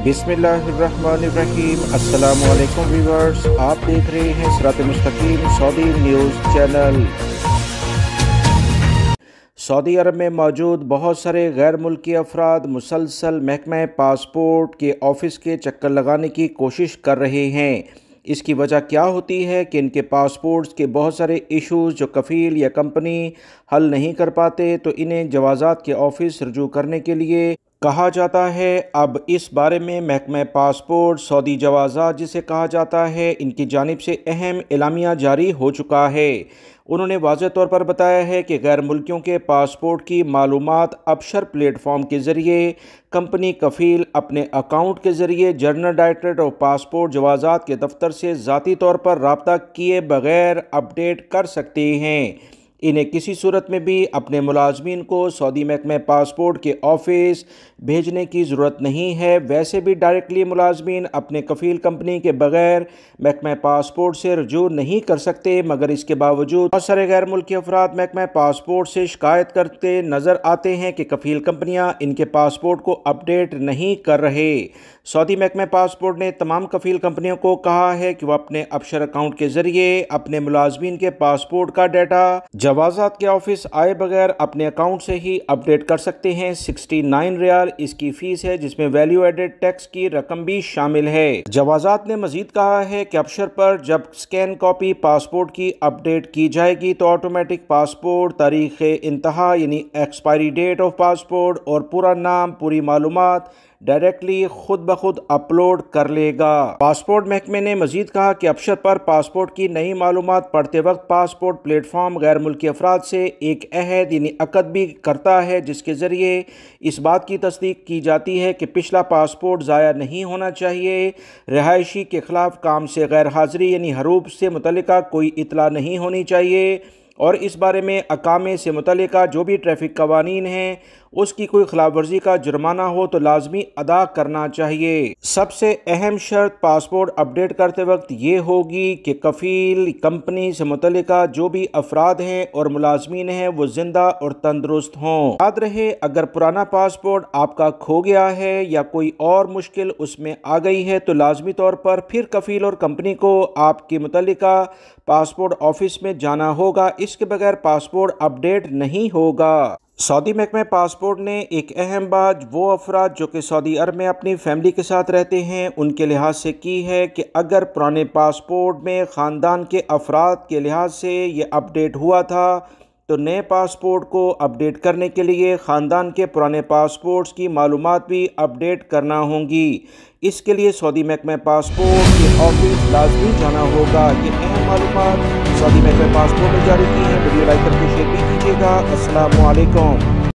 बिस्मिल्लाहिर्रहमानिर्रहीम। अस्सलामु अलैकुम व्यूअर्स, आप देख रहे हैं सिरात मुस्तकीम सऊदी न्यूज़ चैनल। सऊदी अरब में मौजूद बहुत सारे गैर मुल्की अफराद मुसलसल महकमा पासपोर्ट के ऑफ़िस के चक्कर लगाने की कोशिश कर रहे हैं। इसकी वजह क्या होती है कि इनके पासपोर्ट्स के बहुत सारे इश्यूज़ जो कफ़ील या कंपनी हल नहीं कर पाते, तो इन्हें जवाज़ात के ऑफ़िस रजू करने के लिए कहा जाता है। अब इस बारे में महकमा पासपोर्ट सऊदी जवाज़ात जिसे कहा जाता है, इनकी जानिब से अहम एलामिया जारी हो चुका है। उन्होंने वाज़ेह तौर पर बताया है कि गैर मुल्कियों के पासपोर्ट की मालूमात अबशर प्लेटफॉर्म के ज़रिए कंपनी कफ़ील अपने अकाउंट के ज़रिए जनरल डायरेक्टरेट ऑफ पासपोर्ट जवाज़ात के दफ्तर से ज़ाती तौर पर रब्ता किए बगैर अपडेट कर सकते हैं। इन्हें किसी सूरत में भी अपने मुलाजमीन को सऊदी महकमा पासपोर्ट के ऑफ़िस भेजने की ज़रूरत नहीं है। वैसे भी डायरेक्टली मुलाजमीन अपने कफ़ील कंपनी के बगैर महकमा पासपोर्ट से रजू नहीं कर सकते, मगर इसके बावजूद बहुत सारे गैर मुल्की अफराद महकमा पासपोर्ट से शिकायत करते नज़र आते हैं कि कफ़ील कंपनियां इनके पासपोर्ट को अपडेट नहीं कर रहे। सऊदी महकमा पासपोर्ट ने तमाम कफ़ील कंपनियों को कहा है कि वह अपने अबशर अकाउंट के ज़रिए अपने मुलाजमीन के पासपोर्ट का डाटा जवाज़ात के ऑफ़िस आए बगैर अपने अकाउंट से ही अपडेट कर सकते हैं। 69 रियाल इसकी फ़ीस है, जिसमें वैल्यू एडेड टैक्स की रकम भी शामिल है। जवाज़ात ने मज़ीद कहा है कि अबशर पर जब स्कैन कॉपी पासपोर्ट की अपडेट की जाएगी तो ऑटोमेटिक पासपोर्ट, तारीख़ इंतहा यानी एक्सपायरी डेट ऑफ पासपोर्ट और पूरा नाम, पूरी मालूमात डायरेक्टली खुद ब खुद अपलोड कर लेगा। पासपोर्ट महकमे ने मजीद कहा कि अबशर पर पासपोर्ट की नई मालूमात पढ़ते वक्त पासपोर्ट प्लेटफॉर्म गैर मुल्की अफराद से एक अहद यानी अक़द भी करता है, जिसके ज़रिए इस बात की तस्दीक की जाती है कि पिछला पासपोर्ट ज़ाया नहीं होना चाहिए। रिहायशी के ख़िलाफ़ काम से गैर हाज़िरी यानी हरूब से मुतल्लिका कोई इतला नहीं होनी चाहिए, और इस बारे में अकामे से मुतल्लिका जो भी ट्रैफिक कवानीन हैं उसकी कोई खिलाफ वर्जी का जुर्माना हो तो लाजमी अदा करना चाहिए। सबसे अहम शर्त पासपोर्ट अपडेट करते वक्त ये होगी कि कफ़ील कंपनी से मुतल्लिका जो भी अफराद हैं और मुलाजमीन हैं वो जिंदा और तंदुरुस्त हों। याद रहे, अगर पुराना पासपोर्ट आपका खो गया है या कोई और मुश्किल उसमें आ गई है तो लाजमी तौर पर फिर कफ़ील और कंपनी को आपकी मुतल्लिका पासपोर्ट ऑफिस में जाना होगा। इसके बगैर पासपोर्ट अपडेट नहीं होगा। सऊदी महकमा पासपोर्ट ने एक अहम बात वो अफराद जो कि सऊदी अरब में अपनी फैमिली के साथ रहते हैं उनके लिहाज से की है कि अगर पुराने पासपोर्ट में ख़ानदान के अफराद के लिहाज से ये अपडेट हुआ था तो नए पासपोर्ट को अपडेट करने के लिए ख़ानदान के पुराने पासपोर्ट्स की मालूमात भी अपडेट करना होंगी। इसके लिए सऊदी महकमा पासपोर्ट के ऑफिस लाजमी जाना होगा। ये अहम मालूमात सऊदी महकमा पासपोर्ट ने जारी की है। वीडियो लाइक करके शेयर भी कीजिएगा। अस्सलामु अलैकुम।